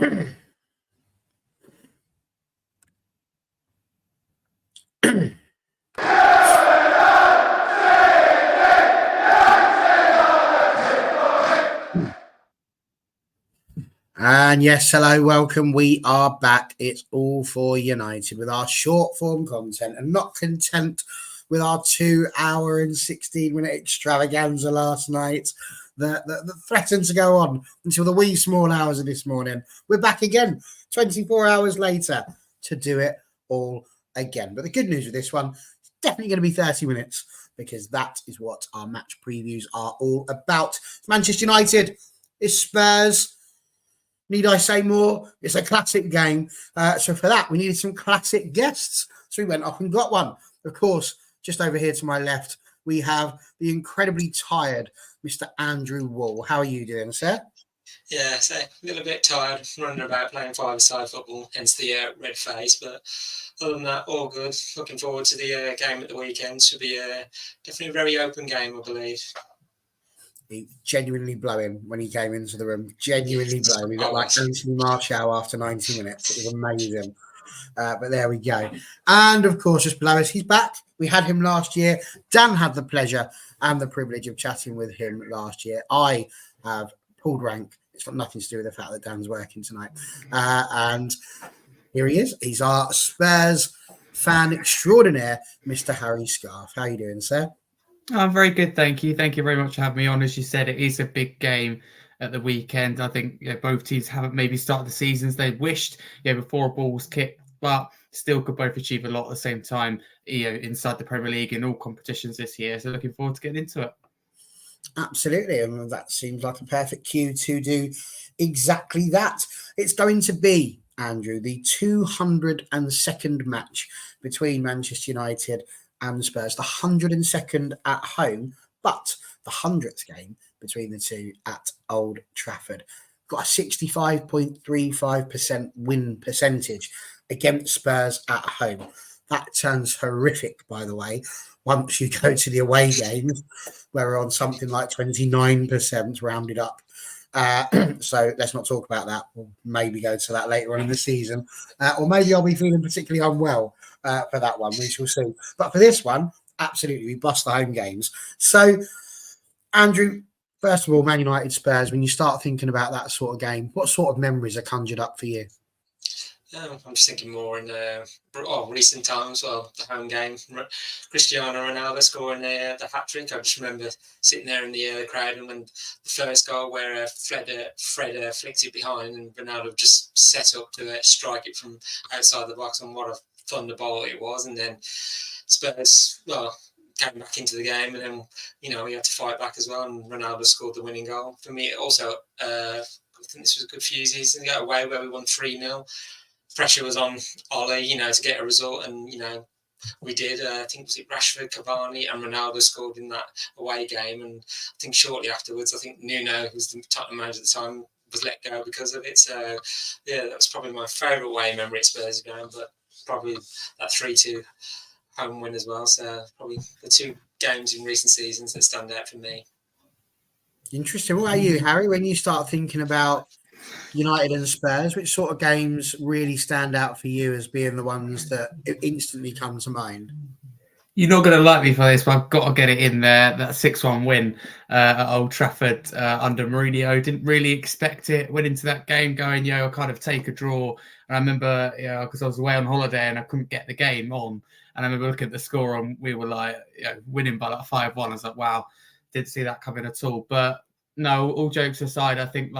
And yes, hello, welcome. We are back. It's all for United with our short form content, and not content with our 2 hour and 16-minute extravaganza last night that threatened to go on until the wee small hours of this morning. We're back again 24 hours later to do it all again. But the good news with this one, it's definitely going to be 30 minutes because that is what our match previews are all about. Manchester United is Spurs. Need I say more? It's a classic game. So for that, we needed some classic guests. So we went off and got one. Of course, just over here to my left, we have the incredibly tired Mr. Andrew Wall. How are you doing, sir? Yeah, so a little bit tired, running about playing five-a-side football, hence the red face. But other than that, all good. Looking forward to the game at the weekend. Should be definitely a very open game, I believe. He genuinely blew him when he came into the room. Genuinely blew him. He looked like Anthony Martial after 90 minutes. It was amazing. But there we go. And of course, just below us, he's back. We had him last year. Dan had the pleasure and the privilege of chatting with him last year. I have pulled rank. It's got nothing to do with the fact that Dan's working tonight. And here he is. He's our Spurs fan extraordinaire, Mr. Harry Scarf. How are you doing, sir? I'm very good, thank you. Thank you very much for having me on. As you said, it is a big game at the weekend. I think both teams haven't maybe started the seasons they wished before a ball was kicked, but still could both achieve a lot at the same time inside the Premier League in all competitions this year. So looking forward to getting into it. Absolutely, and that seems like a perfect cue to do exactly that. It's going to be, Andrew, the 202nd match between Manchester United and Spurs, the 102nd at home, but the 100th game between the two at Old Trafford. Got a 65.35% win percentage against Spurs at home. That turns horrific, by the way, once you go to the away games, where we're on something like 29% rounded up. So let's not talk about that. We'll maybe go to that later on in the season. Or maybe I'll be feeling particularly unwell for that one. We shall see. But for this one, absolutely, we bust the home games. So, Andrew, first of all, Man United Spurs, when you start thinking about that sort of game, what sort of memories are conjured up for you? I'm just thinking more in recent times. Well, the home game, Cristiano Ronaldo scoring the hat-trick. I just remember sitting there in the crowd, and when the first goal where Fred flicks it behind, and Ronaldo just set up to strike it from outside the box, and what a thunderbolt it was. And then Spurs, came back into the game, and then we had to fight back as well, and Ronaldo scored the winning goal. For me, also, I think this was a good few seasons ago away where we won 3-0. Pressure was on Ollie, to get a result, and we did. I think was it Rashford, Cavani, and Ronaldo scored in that away game, and I think shortly afterwards, I think Nuno, who was the Tottenham manager at the time, was let go because of it. So yeah, that was probably my favourite away memory at Spurs game, but probably that 3-2 home win as well. So probably the two games in recent seasons that stand out for me. Interesting. What about you, Harry? When you start thinking about United and Spurs, which sort of games really stand out for you as being the ones that instantly come to mind? You're not going to like me for this, but I've got to get it in there. That 6-1 win at Old Trafford under Mourinho. Didn't really expect it. Went into that game going, I kind of take a draw. And I remember, because I was away on holiday and I couldn't get the game on. And I remember looking at the score and we were like, winning by like 5-1. I was like, wow, didn't see that coming at all. But no, all jokes aside, I think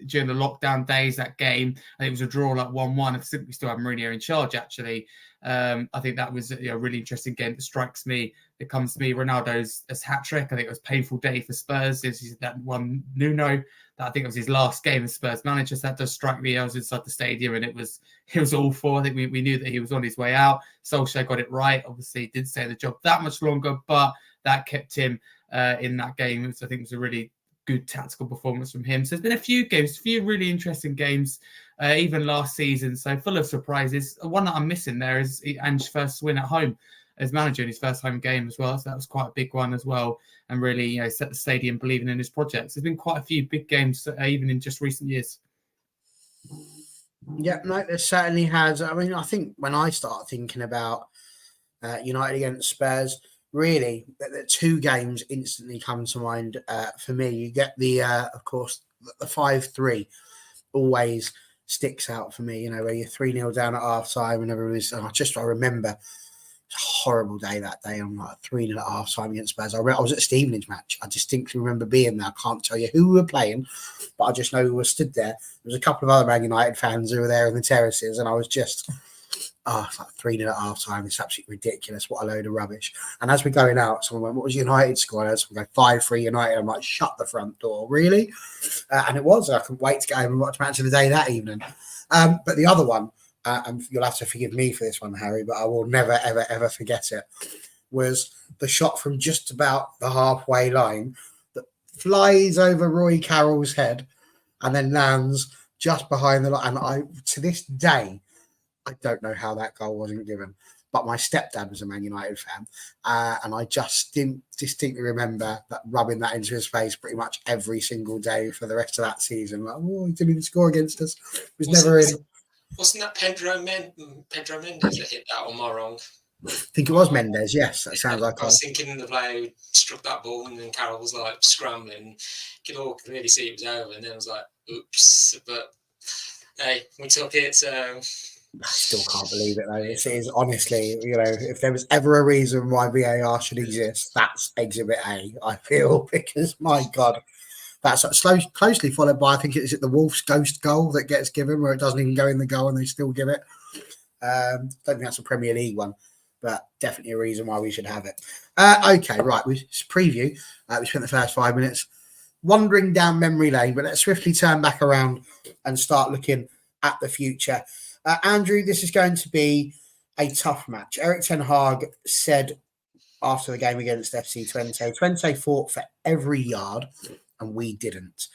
during the lockdown days, that game, I think it was a draw like 1-1. I think we still have Mourinho in charge, actually. I think that was a really interesting game that strikes me. It comes to me, Ronaldo's hat-trick. I think it was a painful day for Spurs. That one Nuno, that I think it was his last game as Spurs manager. So that does strike me. I was inside the stadium and it was awful. I think we knew that he was on his way out. Solskjaer got it right. Obviously, didn't stay in the job that much longer, but that kept him in that game, which I think was a really good tactical performance from him. So there's been a few really interesting games, even last season. So full of surprises. One that I'm missing there is Ange's first win at home as manager in his first home game as well. So that was quite a big one as well. And really, set the stadium believing in his projects. There's been quite a few big games, even in just recent years. Yeah, no, it certainly has. I mean, I think when I start thinking about United against Spurs, really, the two games instantly come to mind for me. You get of course, the 5-3 always sticks out for me, where you're 3-0 down at half time and everybody's, I remember a horrible day that day. I'm like 3-0 at half time against Spurs. I was at Stevenage match. I distinctly remember being there. I can't tell you who we were playing, but I just know we were stood there. There was a couple of other Man United fans who were there in the terraces, and I was just, it's like 3-0 at half time. It's absolutely ridiculous. What a load of rubbish. And as we're going out, someone went, "What was United score?" And someone go, 5-3 United. I'm like, shut the front door. Really? And it was. I couldn't wait to go home and watch Match of the Day that evening. But the other one, and you'll have to forgive me for this one, Harry, but I will never, ever, ever forget it, was the shot from just about the halfway line that flies over Roy Carroll's head and then lands just behind the line. And to this day, I don't know how that goal wasn't given. But my stepdad was a Man United fan, and I just didn't distinctly remember that rubbing that into his face pretty much every single day for the rest of that season. Like, oh, he didn't even score against us. It was never in. Wasn't that Pedro Mendes that hit that, or am I wrong? I think it was Mendes. Yes, that sounds like. I was thinking the player who struck that ball, and then Carroll was like scrambling. You could all clearly see it was over, and then I was like, "Oops!" But hey, we took it. I still can't believe it though. It is honestly, if there was ever a reason why VAR should exist, that's Exhibit A. I feel, because my God, that's closely followed by, I think it's the Wolves ghost goal that gets given, where it doesn't even go in the goal and they still give it. Don't think that's a Premier League one, but definitely a reason why we should have it. Okay, right. Preview. We spent the first 5 minutes wandering down memory lane, but let's swiftly turn back around and start looking at the future. Andrew, this is going to be a tough match. Erik ten Hag said after the game against FC Twente fought for every yard and we didn't.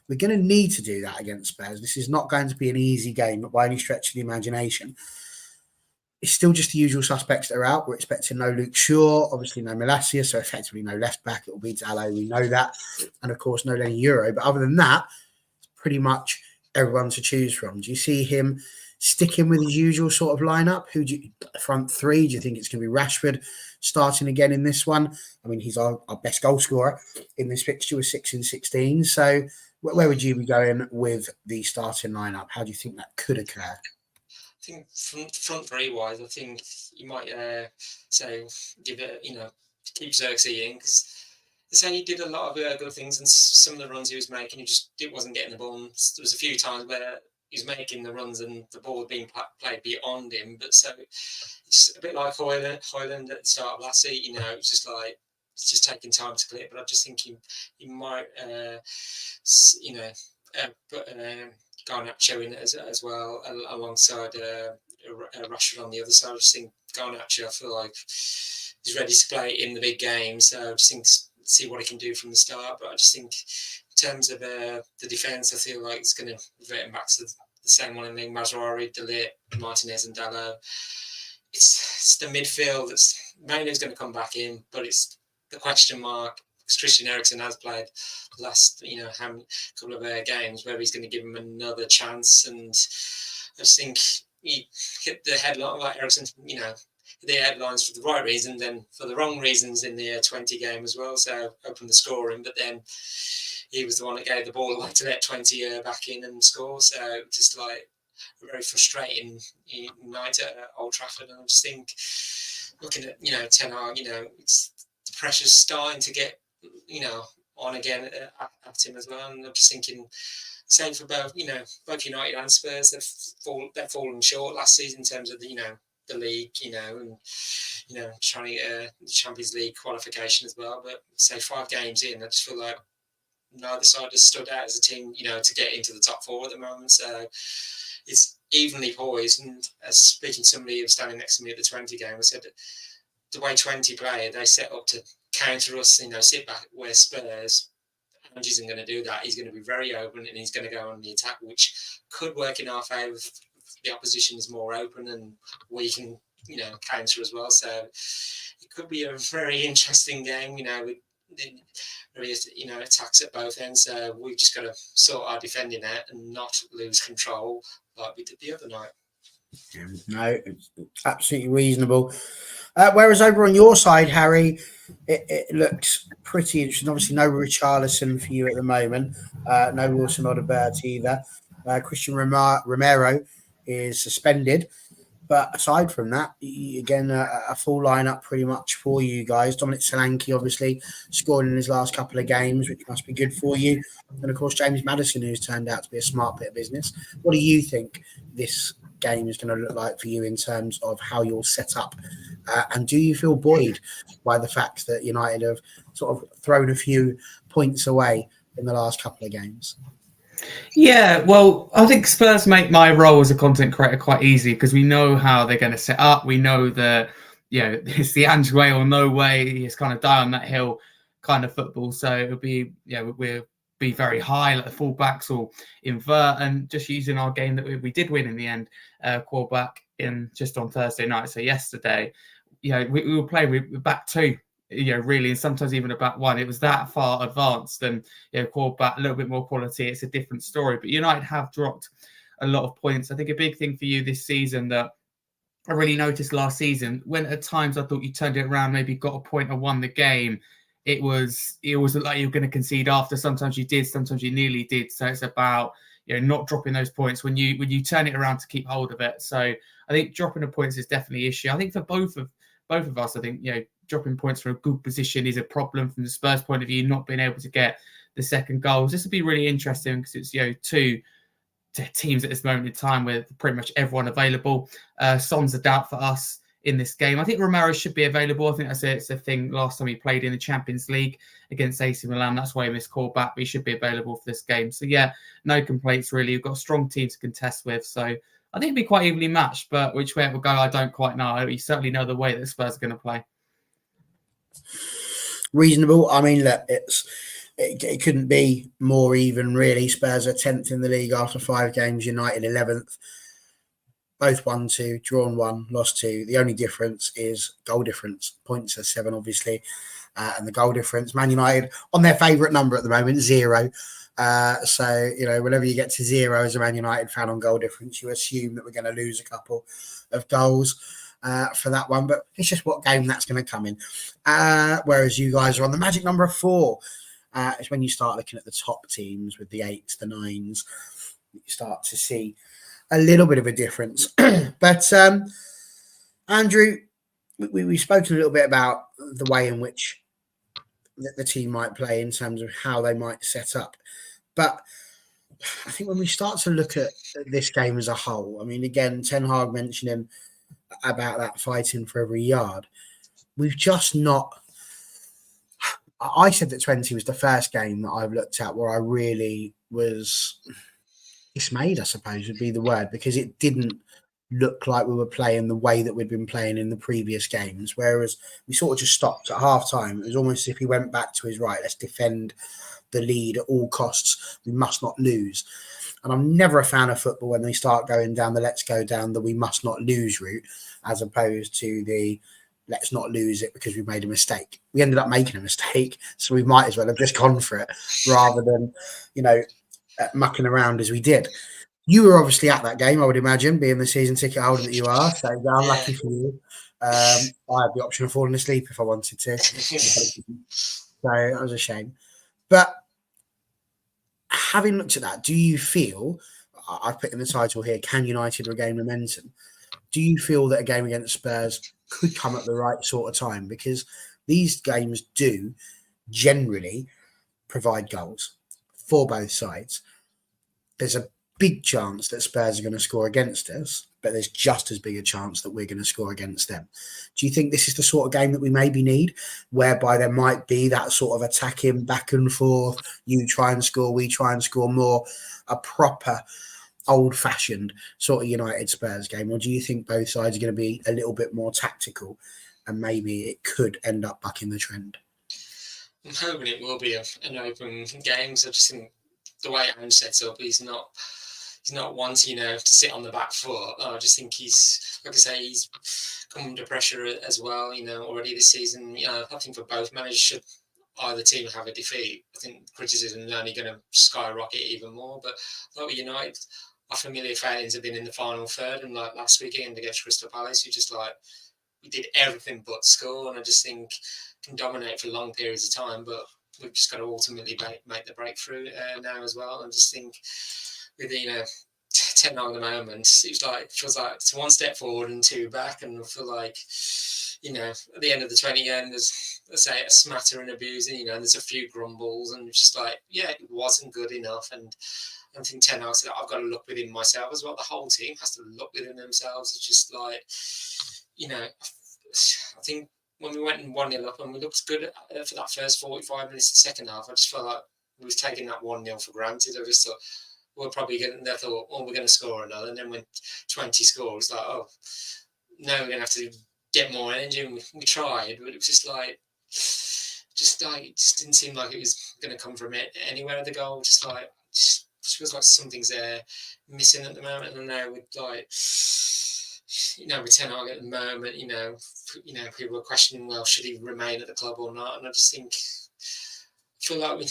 We're going to need to do that against Spurs. This is not going to be an easy game by any stretch of the imagination. It's still just the usual suspects that are out. We're expecting no Luke Shaw, obviously no Malacia, so effectively no left back. It will be Dalot, we know that. And of course, no Lenny Euro. But other than that, it's pretty much everyone to choose from. Do you see him sticking with his usual sort of lineup? Front three? Do you think it's going to be Rashford starting again in this one? I mean, he's our best goal scorer in this fixture with 6 in 16. So where would you be going with the starting lineup? How do you think that could occur? I think front three wise, I think you might say give it, keep Xerxes in, because they say he did a lot of good things, and some of the runs he was making, it wasn't getting the ball. There was a few times where he was making the runs and the ball had been played beyond him. But so it's a bit like Hoyland at the start of last season. It's just like it's just taking time to clear. But I just think he might, put Garnacho in as well alongside Rashford on the other side. I just think Garnacho, I feel like he's ready to play in the big game. So I just think see what he can do from the start. But I just think in terms of the defence, I feel like it's going to revert him back to the same one. I mean, Mazraoui, De Ligt, Martinez, and Dalot. It's the midfield that's mainly going to come back in, but it's the question mark, because Christian Eriksen has played the last couple of games where he's going to give him another chance. And I just think he hit the headline, like Eriksen, the headlines for the right reason, then for the wrong reasons in the 20 game as well. So opened the scoring, but then he was the one that gave the ball away to let 20 back in and score. So just like a very frustrating night at Old Trafford. And I just think looking at Ten Hag, it's the pressure's starting to get on again at him as well. And I'm just thinking same for both United and Spurs. They've fallen short last season in terms of the league, and trying to get the Champions League qualification as well. But say 5 games in, I just feel like neither side has stood out as a team, to get into the top 4 at the moment. So it's evenly poised. And as speaking to somebody who was standing next to me at the 20 game, I said that the way 20 play, they set up to counter us, sit back where Spurs, and he isn't going to do that. He's going to be very open and he's going to go on the attack, which could work in our favour if the opposition is more open and we can, counter as well. So it could be a very interesting game, with there is, attacks at both ends. We've just got to sort our defending out and not lose control like we did the other night. No, it's absolutely reasonable. Whereas over on your side, Harry, it looks pretty interesting. Obviously, no Richarlison for you at the moment. No Wilson Odobert either. Christian Romero is suspended. But aside from that, again, a full lineup pretty much for you guys. Dominic Solanke, obviously, scoring in his last couple of games, which must be good for you. And, of course, James Maddison, who's turned out to be a smart bit of business. What do you think this game is going to look like for you in terms of how you're set up? And do you feel buoyed by the fact that United have sort of thrown a few points away in the last couple of games? Yeah, well, I think Spurs make my role as a content creator quite easy because we know how they're going to set up. We know that, it's the Ange way or no way. It's kind of die on that hill kind of football. So it'll be, we'll be very high, like the fullbacks will invert, and just using our game that we did win in the end, quarterback in just on Thursday night. So yesterday, we were playing with back two. Really, and sometimes even a back one. It was that far advanced, and quarterback a little bit more quality. It's a different story. But United have dropped a lot of points. I think a big thing for you this season that I really noticed last season, when at times I thought you turned it around, maybe got a point and won the game, it was like you were going to concede after. Sometimes you did, sometimes you nearly did. So it's about not dropping those points when you turn it around to keep hold of it. So I think dropping the points is definitely an issue. I think for both of us, I think dropping points from a good position is a problem from the Spurs point of view, not being able to get the second goals. This would be really interesting because it's two teams at this moment in time with pretty much everyone available. Son's a doubt for us in this game. I think Romero should be available. I think it's a thing last time he played in the Champions League against AC Milan. That's why he missed call back, but he should be available for this game. So no complaints really. We've got a strong team to contest with. So I think it'll be quite evenly matched, but which way it will go, I don't quite know. You certainly know the way that Spurs are going to play. Reasonable. I mean, look, it couldn't be more even, really. Spurs are 10th in the league after 5 games. United 11th. Both won 2, drawn 1, lost 2. The only difference is goal difference. Points are 7, obviously, and the goal difference. Man United on their favourite number at the moment, 0. So whenever you get to 0 as a Man United fan on goal difference, you assume that we're going to lose a couple of goals for that one. But it's just what game that's going to come in. Whereas you guys are on the magic number of 4. It's when you start looking at the top teams with the 8s, the 9s, you start to see a little bit of a difference. But Andrew, we've spoken a little bit about the way in which the team might play in terms of how they might set up. But I think when we start to look at this game as a whole, I mean, again, Ten Hag mentioning about that fighting for every yard. We've just not... I said that 20 was the first game that I've looked at where I really was dismayed, I suppose would be the word, because it didn't look like we were playing the way that we'd been playing in the previous games, whereas we sort of just stopped at half time. It was almost as if he went back to his right, let's defend the lead at all costs. We must not lose. And I'm never a fan of football when they start going down the let's go down the we must not lose route, as opposed to the let's not lose it because we made a mistake. We ended up making a mistake, so we might as well have just gone for it rather than, mucking around as we did. You were obviously at that game, I would imagine, being the season ticket holder that you are. So unlucky for you. I had the option of falling asleep if I wanted to. So that was a shame. But having looked at that, do you feel, I've put in the title here, can United regain momentum? Do you feel that a game against Spurs could come at the right sort of time? Because these games do generally provide goals for both sides. There's a big chance that Spurs are going to score against us, but there's just as big a chance that we're going to score against them. Do you think this is the sort of game that we maybe need, whereby there might be that sort of attacking back and forth, you try and score, we try and score more, a proper old-fashioned sort of United Spurs game? Or do you think both sides are going to be a little bit more tactical and maybe it could end up bucking the trend? I'm hoping it will be an open game. So I just think the way Ange sets up, he's not wanting, to sit on the back foot. I just think he's, like I say, he's come under pressure as well, already this season. I think for both managers should either team have a defeat, I think criticism is only going to skyrocket even more. But like with United, our familiar failings have been in the final third, and like last weekend against Crystal Palace, you just like we did everything but score, and I just think can dominate for long periods of time, but we've just got to ultimately make the breakthrough now as well. And just think with 10 at the moment, it feels like it's one step forward and two back, and I feel like at the end of the 20 game, there's, let's say, a smattering of abusing, there's a few grumbles, and just like, it wasn't good enough. And I think Ten Hag said, I've got to look within myself as well. The whole team has to look within themselves. It's just like, I think when we went 1-0 up and we looked good for that first 45 minutes of the second half, I just felt like we was taking that 1-0 for granted. I just thought, we're probably going to, we're going to score another. And then when 20 scores, like, oh, no, we're going to have to get more energy. And we tried, but it was just it just didn't seem like it was going to come from anywhere. The goal, just feels like something's there missing at the moment. And now with with Ten Hag at the moment, people are questioning, well, should he remain at the club or not? And I just feel like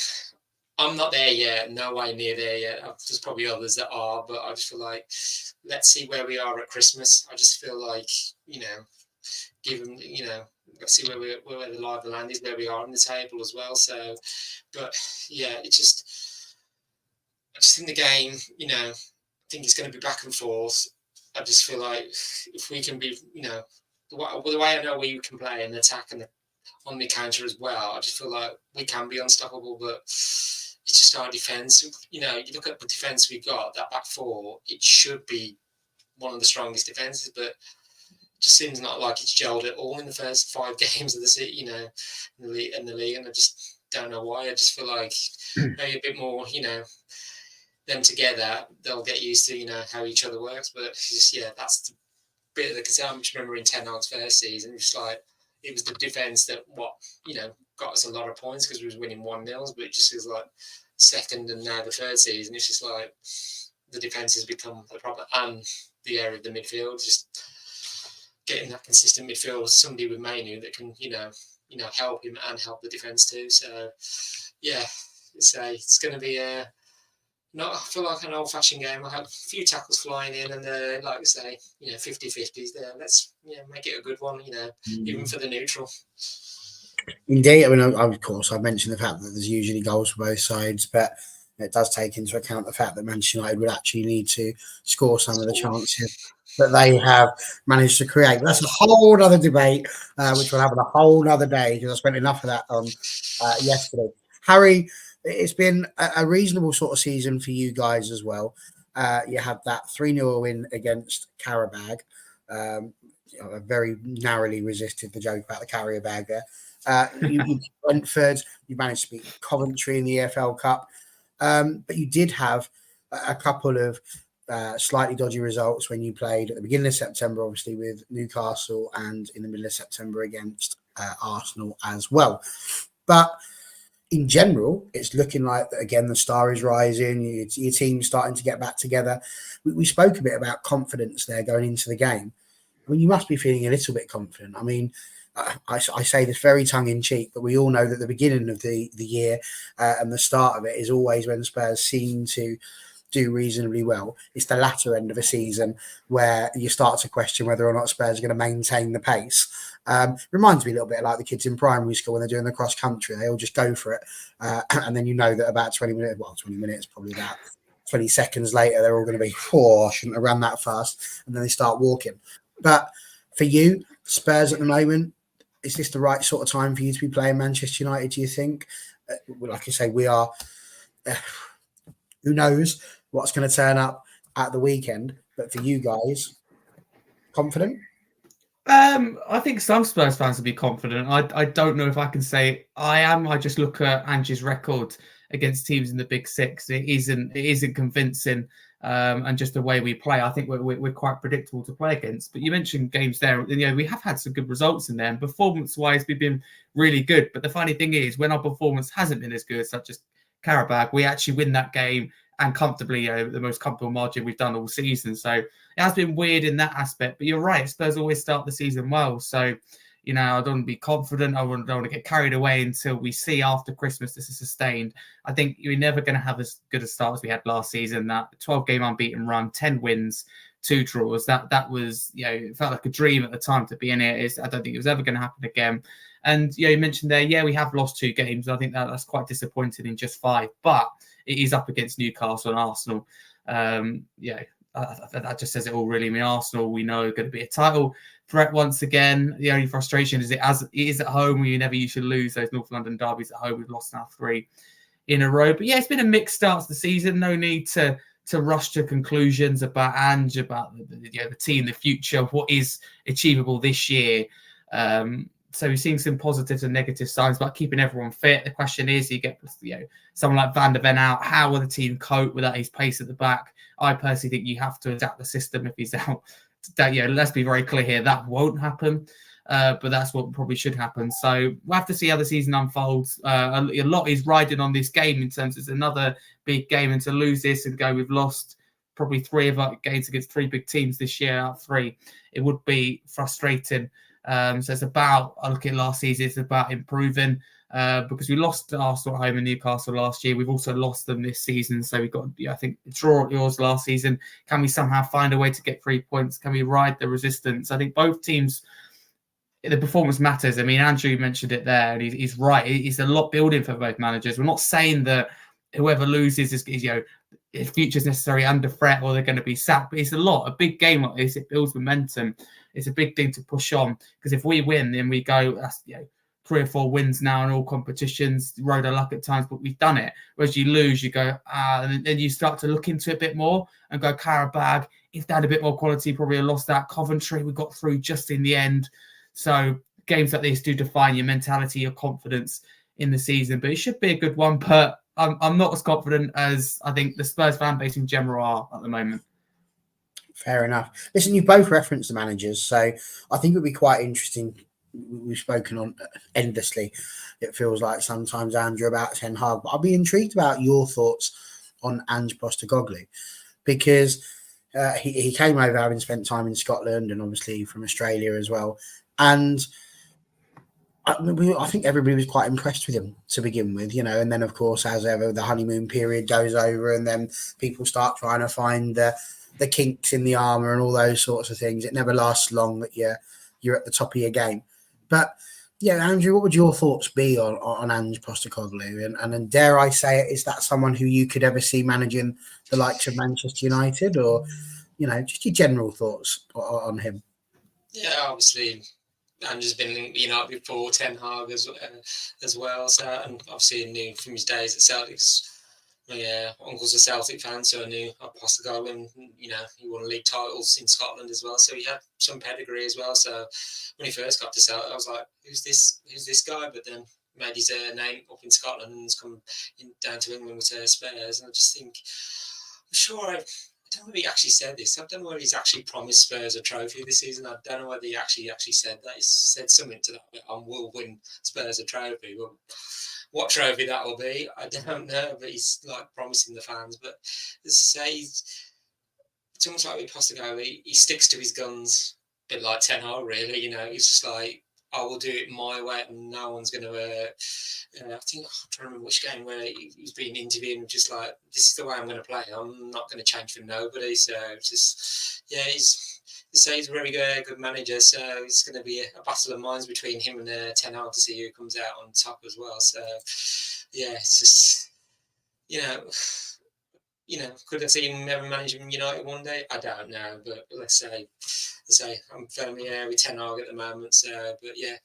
I'm not there yet, no way near there yet. There's probably others that are, but I just feel like, let's see where we are at Christmas. I just feel like, given, let's see where the lie of the land is, where we are on the table as well. So, but yeah, I just think the game, I think it's going to be back and forth. I just feel like if we can be, the way I know we can play and attack and on the counter as well, I just feel like we can be unstoppable, but it's just our defence. You look at the defence we got, that back four, it should be one of the strongest defences, but it just seems not like it's gelled at all in the first 5 games of the season, in the league, and I just don't know why. I just feel like maybe a bit more, them together, they'll get used to, how each other works. But it's just, that's the bit of the concern. I just remember in Ten Hag's first season, just like it was the defence that got us a lot of points because we was winning 1-0, but it just feels like second and now the third season, it's just like the defence has become a problem, and the area of the midfield, just getting that consistent midfield, somebody with Mainu that can, help him and help the defence too. So it's going to be I feel like an old-fashioned game. I had a few tackles flying in, and like I say, 50-50s there. Let's make it a good one, even for the neutral. Indeed, I mean, of course, I mentioned the fact that there's usually goals for both sides, but it does take into account the fact that Manchester United would actually need to score some of the chances that they have managed to create. But that's a whole other debate, which we'll have on a whole other day, because I spent enough of that on yesterday. Harry, it's been a reasonable sort of season for you guys as well. You had that 3-0 win against Karabag. I very narrowly resisted the joke about the carrier bag there. You Brentford, you managed to beat Coventry in the EFL Cup, but you did have a couple of slightly dodgy results when you played at the beginning of September, obviously with Newcastle, and in the middle of September against Arsenal as well. But in general, it's looking like, again, the star is rising. Your team's starting to get back together. We spoke a bit about confidence there going into the game. I mean, you must be feeling a little bit confident. I mean, I say this very tongue-in-cheek, but we all know that the beginning of the year and the start of it is always when Spurs seem to do reasonably well. It's the latter end of a season where you start to question whether or not Spurs are going to maintain the pace. Reminds me a little bit like the kids in primary school when they're doing the cross country. They all just go for it. And then that about 20 minutes, probably about 20 seconds later, they're all going to be, I shouldn't have run that fast. And then they start walking. But for you, Spurs at the moment, is this the right sort of time for you to be playing Manchester United, do you think? Like I say, we are, who knows what's going to turn up at the weekend. But for you guys, confident? I think some Spurs fans will be confident. I don't know if I can say I am. I just look at Ange's record against teams in the Big Six. It isn't convincing, and just the way we play, I think we're quite predictable to play against. But you mentioned games there. We have had some good results in there, and performance-wise, we've been really good. But the funny thing is, when our performance hasn't been as good, such as Karabag, we actually win that game, and comfortably, the most comfortable margin we've done all season. So it has been weird in that aspect. But you're right, Spurs always start the season well. So, You know, I don't want to be confident. I don't want to get carried away until we see after Christmas this is sustained. I think you're never going to have as good a start as we had last season. That 12-game unbeaten run, 10 wins, 2 draws. That was, you know, it felt like a dream at the time to be in it. I don't think it was ever going to happen again. And you mentioned there, yeah, we have lost 2 games. I think that's quite disappointing in just 5, but it is up against Newcastle and Arsenal. That just says it all, really. I mean, Arsenal, we know, are going to be a title threat once again. The only frustration is it is at home, where you never usually lose those North London derbies at home. We've lost now 3 in a row. But yeah, it's been a mixed start to the season. No need to rush to conclusions about Ange, about the team, the future, what is achievable this year. So we're seeing some positives and negative signs, but keeping everyone fit. The question is, you get someone like Van der Ven out, how will the team cope without his pace at the back? I personally think you have to adapt the system if he's out. Let's be very clear here, that won't happen, but that's what probably should happen. So we'll have to see how the season unfolds. A lot is riding on this game in terms of it's another big game, and to lose this and go, we've lost probably 3 of our games against 3 big teams this year out of 3. It would be frustrating. So it's about, I look at last season, it's about improving because we lost Arsenal at home and Newcastle last year. We've also lost them this season. So we've got, I think, a draw at yours last season. Can we somehow find a way to get 3 points? Can we ride the resistance? I think both teams, the performance matters. I mean, Andrew mentioned it there, and he's right. It's a lot building for both managers. We're not saying that whoever loses is if future's necessary under threat or they're going to be sacked, but it's a big game like this. It builds momentum. It's a big thing to push on, because if we win, then we go, that's 3 or 4 wins now in all competitions, road of luck at times, but we've done it. Whereas you lose, you go, and then you start to look into it a bit more and go, Karabag, if they had a bit more quality, probably have lost that. Coventry, we got through just in the end. So games like this do define your mentality, your confidence in the season, but it should be a good one. But I'm not as confident as I think the Spurs fan base in general are at the moment. Fair enough. Listen, you both referenced the managers, so I think it would be quite interesting. We've spoken on endlessly, it feels like sometimes, Andrew, about Ten Hag, but I'll be intrigued about your thoughts on Ange Postecoglou, because he came over having spent time in Scotland and obviously from Australia as well, and I think everybody was quite impressed with him to begin with, and then of course, as ever, the honeymoon period goes over and then people start trying to find the kinks in the armour and all those sorts of things. It never lasts long that you're at the top of your game. But yeah, Andrew, what would your thoughts be on Ange Postecoglou? And then, dare I say it, is that someone who you could ever see managing the likes of Manchester United, or just your general thoughts on him? Yeah, obviously, Ange's been linked, before Ten Hag as well. So, and obviously, knew from his days at Celtics. My uncle's a Celtic fan, so I knew Postecoglou, and he won league titles in Scotland as well, so he had some pedigree as well. So when he first got to Celtic, I was like, "Who's this guy?" But then made his name up in Scotland and has come down to England with Spurs, and I just think, I'm sure I don't know whether he actually said this. I don't know whether he's actually promised Spurs a trophy this season. I don't know whether he actually said that. He said something to that, we'll win Spurs a trophy. But what trophy that will be, I don't know. But he's like promising the fans. But as I say, it's almost like with Postecoglou, he sticks to his guns, a bit like Ten Hag, really. He's just like, I will do it my way, and no one's going to. I think I'm trying to remember which game where he's being interviewed and just like, this is the way I'm going to play. I'm not going to change for nobody. So it's just, he's a very good manager. So it's going to be a battle of minds between him and Ten Hag to see who comes out on top as well. So it's just, could I see him ever managing United one day? I don't know, but let's say I'm firmly with Ten Hag at the moment. So, but yeah,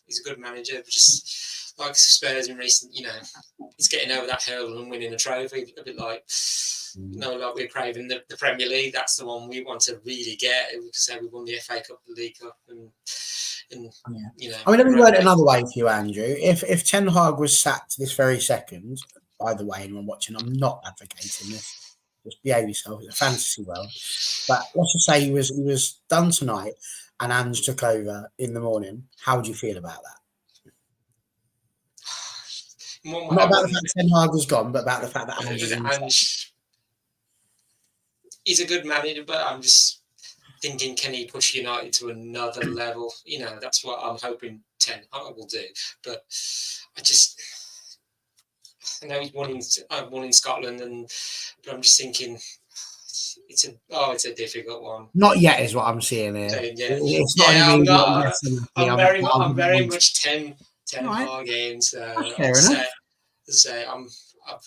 he's a good manager. But just like Spurs in recent, he's getting over that hurdle and winning a trophy. A bit like, like we're craving the Premier League. That's the one we want to really get. Because we won the FA Cup, the League Cup, and I mean, let me word it another way for you, Andrew. If Ten Hag was sacked this very second, by the way, anyone watching, I'm not advocating this. Just behave yourself. It's a fantasy world. But let's just say he was done tonight and Ange took over in the morning. How would you feel about that? Not about the fact Ten Hag was gone, but about the fact that Ange he's a good manager, but I'm just thinking, can he push United to another level? You know, that's what I'm hoping Ten Hag will do. But I know he's won in Scotland, but I'm just thinking it's a difficult one. Not yet is what I'm seeing here. Yeah, It's not an immediate yes. I'm very much Ten Hag in. So fair enough.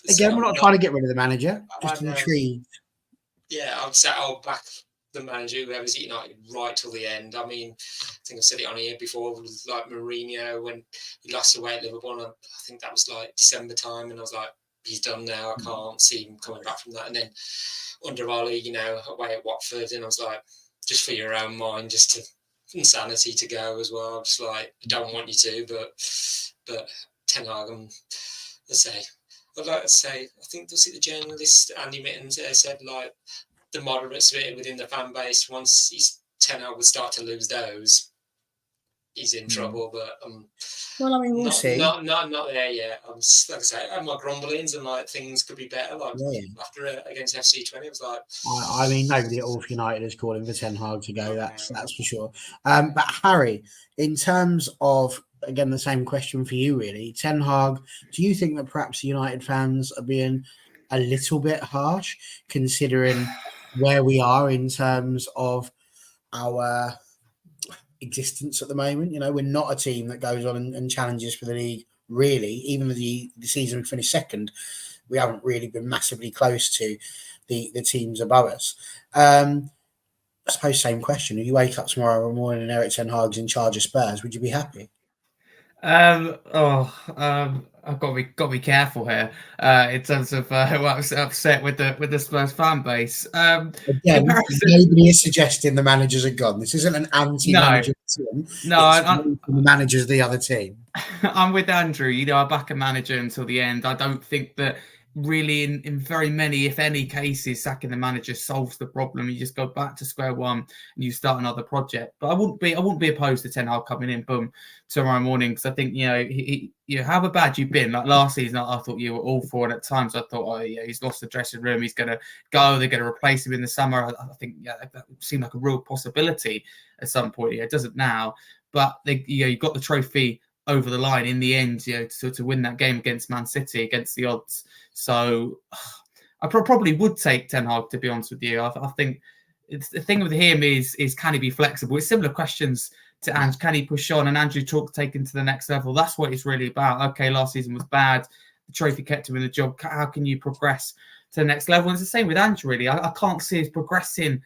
Again, we're not trying to get rid of the manager. Just intrigued. Yeah, I'd say I'll back the manager, whoever's at United, right till the end. I mean, I think I've said it on here before, with like Mourinho when he lost away at Liverpool. And I think that was like December time, and I was like, he's done now. I can't see him coming back from that. And then under Ollie, you know, away at Watford, and I was like, just for your own mind, just to insanity to go as well. Just like, I don't want you to, but Ten Hag, I'd like to say, I think the journalist Andy Mittens said like the moderate spirit within the fan base, once Ten Hag would start to lose those, he's in trouble. But well, I mean, we'll see. Not there yet. I'm like I say, I have my grumblings and like things could be better. Like after against FC20, it was like. I mean, nobody at all for United is calling for Ten Hag to go. That's for sure. But Harry, in terms of, again, the same question for you, really. Ten Hag, do you think that perhaps the United fans are being a little bit harsh, considering where we are in terms of our existence at the moment? You know, we're not a team that goes on and challenges for the league, really. Even the season we finished second, we haven't really been massively close to the teams above us. I suppose same question. If you wake up tomorrow morning and Erik Ten Hag's in charge of Spurs, would you be happy? I've got to be careful here in terms of who I was upset with the Spurs fan base. Again, nobody is suggesting the managers are gone. This isn't an anti-manager team. No, the managers of the other team. I'm with Andrew. You know, I back a manager until the end. I don't think that really in very many, if any cases, sacking the manager solves the problem. You just go back to square one and you start another project. But I wouldn't be opposed to Ten Hag coming in, boom, tomorrow morning, because I think, you know, however bad you've been, like last season, I thought you were all for it. At times, I thought, oh yeah, he's lost the dressing room. He's going to go. They're going to replace him in the summer. I think that seemed like a real possibility at some point. Yeah, it doesn't now, but you got the trophy over the line in the end, you know, to win that game against Man City, against the odds. So I probably would take Ten Hag, to be honest with you. I think the thing with him is can he be flexible? It's similar questions to Ange. Can he push on? And Andrew taken to the next level. That's what it's really about. Okay, last season was bad. The trophy kept him in the job. How can you progress to the next level? And it's the same with Andrew, really. I can't see us progressing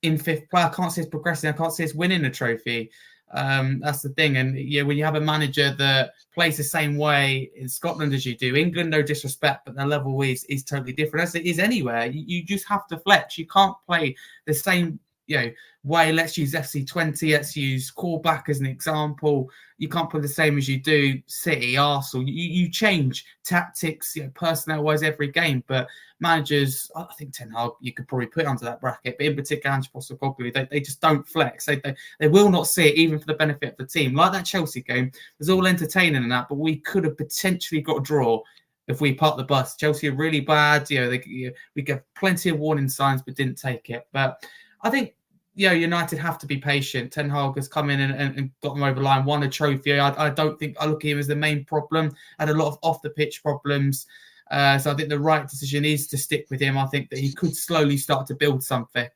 in fifth place. I can't see us progressing. I can't see us winning a trophy. That's the thing. And yeah, when you have a manager that plays the same way in Scotland as you do, England, no disrespect, but the level is totally different, as it is anywhere. You just have to flex. You can't play the same, you know, way. Let's use FC20. Let's use callback as an example. You can't play the same as you do City, Arsenal. You change tactics, you know, personnel-wise every game. But managers, I think Ten Hag, you could probably put under that bracket. But in particular, Ange Postecoglou, they just don't flex. They will not see it, even for the benefit of the team. Like that Chelsea game, it was all entertaining and that, but we could have potentially got a draw if we parked the bus. Chelsea are really bad. You know, we gave plenty of warning signs, but didn't take it. But I think, you know, United have to be patient. Ten Hag has come in and got them over the line, won a trophy. I don't think I look at him as the main problem. Had a lot of off the pitch problems. So I think the right decision is to stick with him. I think that he could slowly start to build something.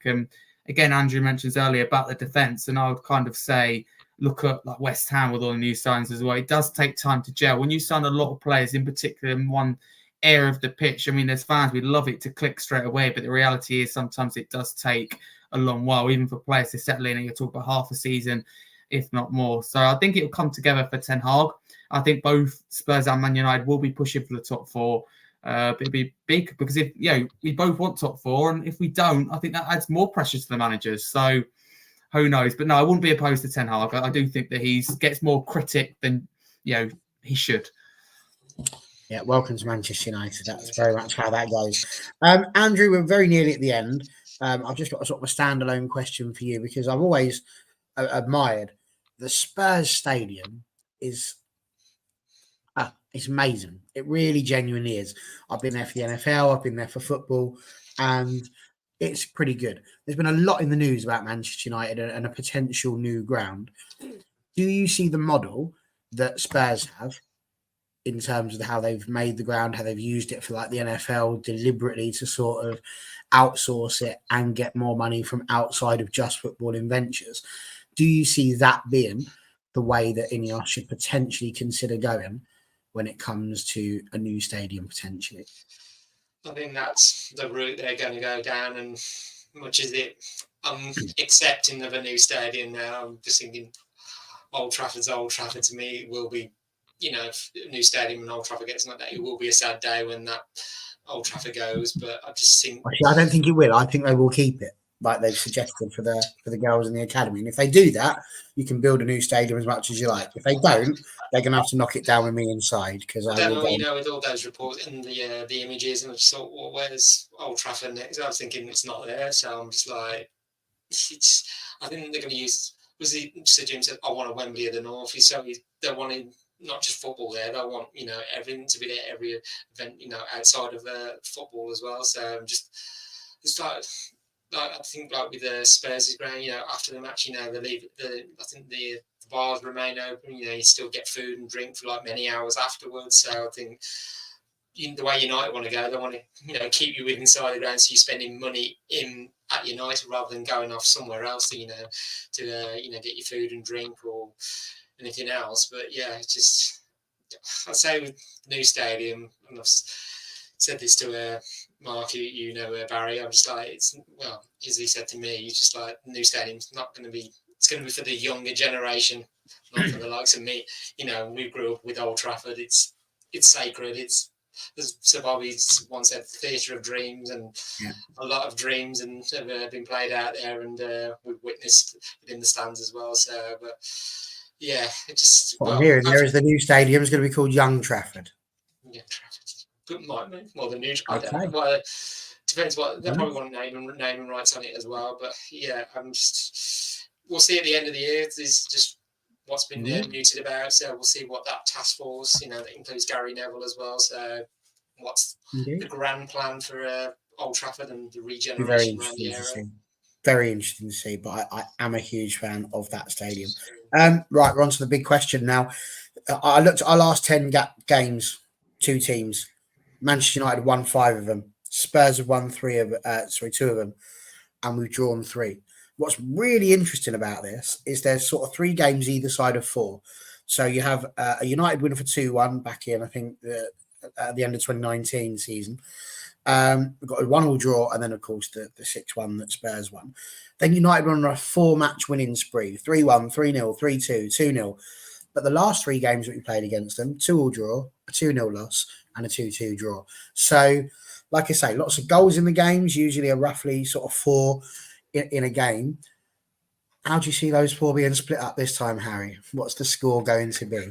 Again, Andrew mentions earlier about the defence, and I would kind of say, look at like West Ham with all the new signs as well. It does take time to gel. When you sign a lot of players, in particular in one area of the pitch, I mean, as fans, we love it to click straight away, but the reality is sometimes it does take a long while, even for players to settle in, and you're talking about half a season, if not more. So I think it will come together for Ten Hag. I think both Spurs and Man United will be pushing for the top four. But it'd be big because if we both want top four, and if we don't, I think that adds more pressure to the managers. So who knows? But no, I wouldn't be opposed to Ten Hag. I do think that he gets more critic than he should. Yeah, welcome to Manchester United. That's very much how that goes. Andrew, we're very nearly at the end. I've just got a sort of a standalone question for you, because I've always admired the Spurs stadium. It's amazing. It really genuinely is. I've been there for the NFL. I've been there for football, and it's pretty good. There's been a lot in the news about Manchester United and a potential new ground. Do you see the model that Spurs have in terms of how they've made the ground, how they've used it for like the NFL deliberately to sort of outsource it and get more money from outside of just footballing ventures? Do you see that being the way that Ineos should potentially consider going when it comes to a new stadium potentially? I think that's the route they're going to go down, and much as I'm accepting of a new stadium now, I'm just thinking Old Trafford's Old Trafford to me. It will be, if a new stadium and Old Trafford gets like that, it will be a sad day when that Old Trafford goes. But I just think I don't think it will. I think they will keep it, like they've suggested for the girls in the academy. And if they do that, you can build a new stadium as much as you like. If they don't, they're going to have to knock it down with me inside because I will. With all those reports and the images, and I just thought, well, where's Old Trafford next? I was thinking it's not there, so I'm just like, I think they're going to use. Sir Jim said, I want a Wembley of the North. So they're wanting not just football there. They want everything to be there, every event outside of football as well. So I'm just it's like I think like with the Spurs' ground, after the match, they leave I think the bars remain open. You still get food and drink for like many hours afterwards. So I think the way United want to go, they want to keep you inside the ground, so you're spending money at United rather than going off somewhere else to get your food and drink or anything else. But yeah, it's just I'd say with the new stadium, and I've said this to Mark, Barry. I'm just like, as he said to me, he's just like, the new stadium's not going to be. It's going to be for the younger generation, not for the likes of me. We grew up with Old Trafford. It's sacred. It's, as Sir Bobby once said, theatre of dreams, and a lot of dreams and have been played out there, and we've witnessed it in the stands as well. So, but yeah, it just. What I'm hearing there is the new stadium is going to be called Young Trafford. Yeah, Trafford. But might be more than new. I don't know. Well, depends what they probably want naming rights on it as well. But yeah, we'll see at the end of the year. There's just what's been mooted about. So we'll see what that task force, that includes Gary Neville as well. So what's the grand plan for Old Trafford and the regeneration around the area? Very interesting to see, but I am a huge fan of that stadium. Right, we're on to the big question now. I looked at our last 10 games, 2 teams. Manchester United won 5 of them. Spurs have won 2 of them, and we've drawn 3. What's really interesting about this is there's sort of 3 games either side of 4. So you have a United win for 2-1 back in, I think, at the end of 2019 season. We've got a 1-1 draw, and then, of course, the 6-1 that Spurs won. Then United won on a 4-match winning spree, 3-1, 3-0, 3-2, 2-0. But the last 3 games that we played against them, 2-2 draw, a 2-0 loss, and a 2-2 draw. So, like I say, lots of goals in the games, usually a roughly sort of 4 in a game. How do you see those 4 being split up this time, Harry? What's the score going to be?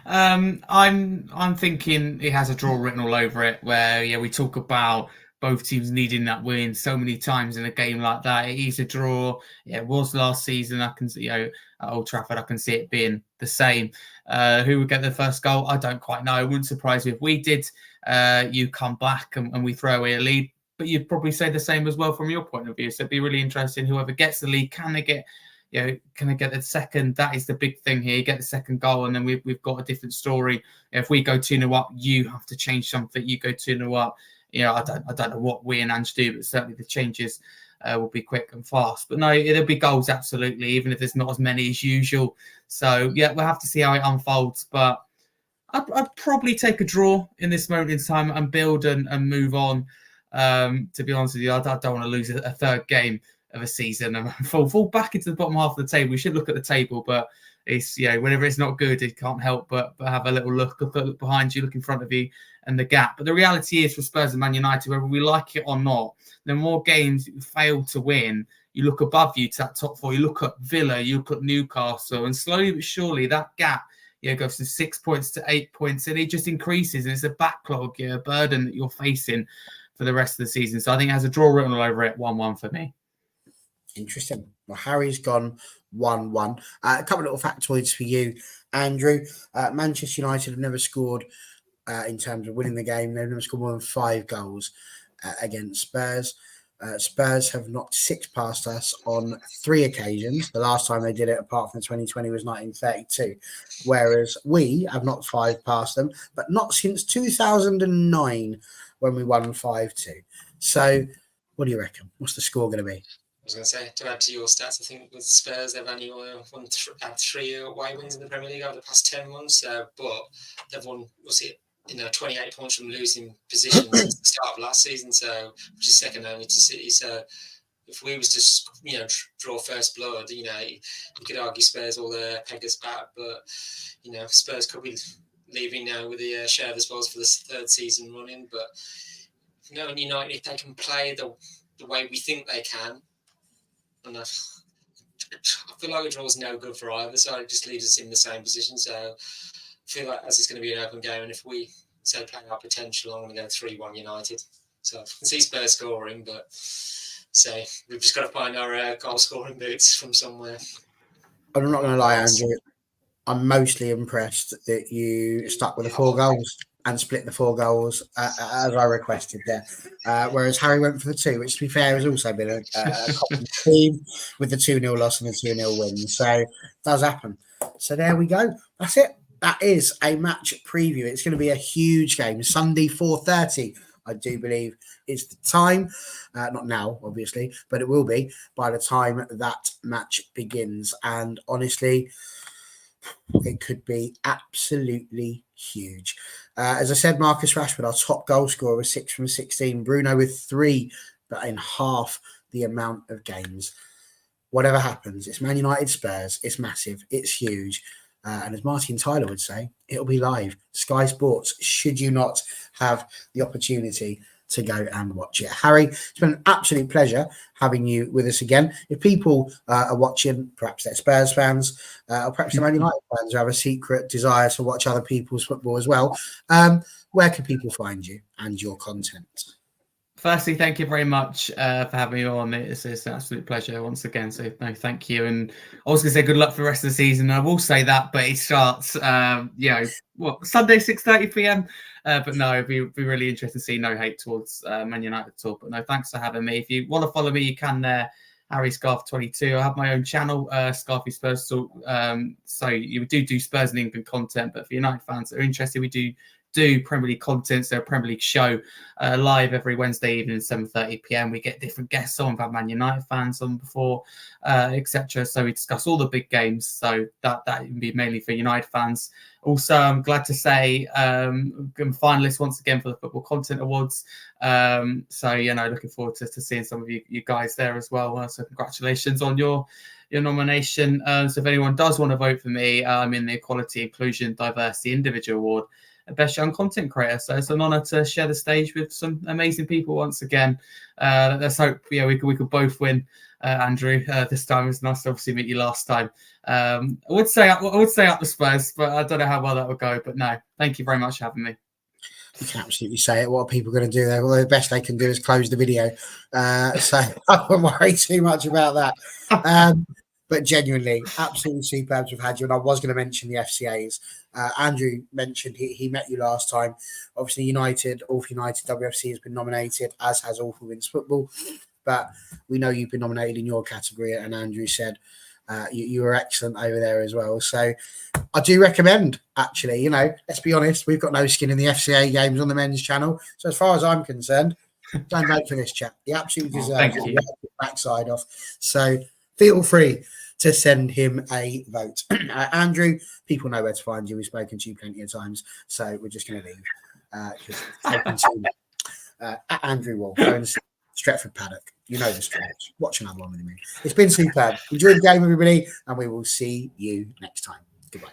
I'm thinking it has a draw written all over it, where we talk about both teams needing that win so many times in a game like that. It is a draw. It was last season. I can see, at Old Trafford, I can see it being the same. Who would get the first goal? I don't quite know. It wouldn't surprise me if we did. You come back and we throw away a lead. But you'd probably say the same as well from your point of view. So it'd be really interesting. Whoever gets the lead, can they get the second? That is the big thing here. You get the second goal, and then we've got a different story. If we go 2-0 up, you have to change something. You go 2-0 up. I don't know what we and Ange do, but certainly the changes will be quick and fast. But no, there'll be goals, absolutely, even if there's not as many as usual. So yeah, we'll have to see how it unfolds. But I'd probably take a draw in this moment in time and build and move on. To be honest with you, I don't want to lose a third game of a season and fall back into the bottom half of the table. We should look at the table, but it's whenever it's not good, it can't help but have a little look behind you, look in front of you, and the gap. But the reality is, for Spurs and Man United, whether we like it or not, the more games you fail to win, you look above you to that top 4. You look at Villa, you look at Newcastle, and slowly but surely that gap goes from 6 points to 8 points, and it just increases, and it's a backlog, a burden that you're facing for the rest of the season. So I think it has a draw written all over it, 1-1 for me. Interesting. Well, Harry's gone 1-1. A couple of little factoids for you, Andrew. Manchester United have never scored in terms of winning the game. They've never scored more than 5 goals. against Spurs. Spurs have knocked 6 past us on 3 occasions. The last time they did it, apart from 2020, was 1932. Whereas we have knocked 5 past them, but not since 2009 when we won 5-2. So, what do you reckon? What's the score going to be? I was going to say, to add to your stats, I think with Spurs, they've only won 3 away wins in the Premier League over the past 10 months. But they've won, 28 points from losing positions since the start of last season, so which is second only to City. So if we was to, draw first blood, you could argue Spurs will peg us back. But, Spurs could be leaving now with the share of the spoils for the 3rd season running. But, in United, if they can play the way we think they can, and I feel like a draw is no good for either, so it just leaves us in the same position. So I feel like as it's going to be an open game, and if we say play our potential, I'm going to go 3-1 United. So I can see Spurs scoring, but we've just got to find our goal scoring boots from somewhere. I'm not going to lie, Andrew. I'm mostly impressed that you stuck with the 4 goals and split the 4 goals as I requested there. Whereas Harry went for the 2, which, to be fair, has also been a common theme with the 2-0 loss and the 2-0 win. So it does happen. So there we go. That's it. That is a match preview. It's going to be a huge game. Sunday, 4:30, I do believe, is the time. Not now, obviously, but it will be by the time that match begins. And honestly, it could be absolutely huge. As I said, Marcus Rashford, our top goal scorer, was 6 from 16. Bruno with 3, but in half the amount of games. Whatever happens, it's Man United Spurs. It's massive. It's huge. And as Martin Tyler would say, it'll be live. Sky Sports, should you not have the opportunity to go and watch it. Harry, it's been an absolute pleasure having you with us again. If people are watching, perhaps they're Spurs fans, or perhaps they're Man United fans who have a secret desire to watch other people's football as well, where can people find you and your content? Firstly, thank you very much for having me on. It's an absolute pleasure once again. So no, thank you. And I was going to say good luck for the rest of the season. I will say that, but it starts, Sunday 6:30 p.m. But no, it'd be really interesting to see. No hate towards Man United at all. But no, thanks for having me. If you want to follow me, you can there. Harry Scarf 22. I have my own channel, Scarfy Spurs Talk. So you do Spurs and England content, but for United fans that are interested, we do Premier League content, so a Premier League show live every Wednesday evening at 7:30 p.m. We get different guests on. We've had Man United fans on before, etc. So we discuss all the big games. So that would be mainly for United fans. Also, I'm glad to say I'm finalist once again for the Football Content Awards. Looking forward to seeing some of you guys there as well. So congratulations on your nomination. So if anyone does want to vote for me, I'm in the Equality, Inclusion, Diversity, Individual Award. Best Young Content Creator. So it's an honour to share the stage with some amazing people once again. Let's hope we could both win, Andrew. This time it was nice to obviously meet you last time. I would say up the Spurs, but I don't know how well that would go. But no, thank you very much for having me. You can absolutely say it. What are people going to do there? Well, the best they can do is close the video. So I won't worry too much about that. But genuinely, absolutely superb to have had you. And I was going to mention the FCAs. Andrew mentioned he met you last time. Obviously, United, All for United, WFC has been nominated, as has All for Women's Football. But we know you've been nominated in your category. And Andrew said you were excellent over there as well. So I do recommend, actually, let's be honest, we've got no skin in the FCA games on the men's channel. So as far as I'm concerned, don't vote for this chap. He absolutely deserves it. Backside off. So feel free to send him a vote. Andrew, people know where to find you. We've spoken to you plenty of times, so we're just going to leave. At Andrew Wall, Stretford Paddock. You know the stretch. Watch another one with me. It's been superb. Enjoy the game, everybody, and we will see you next time. Goodbye.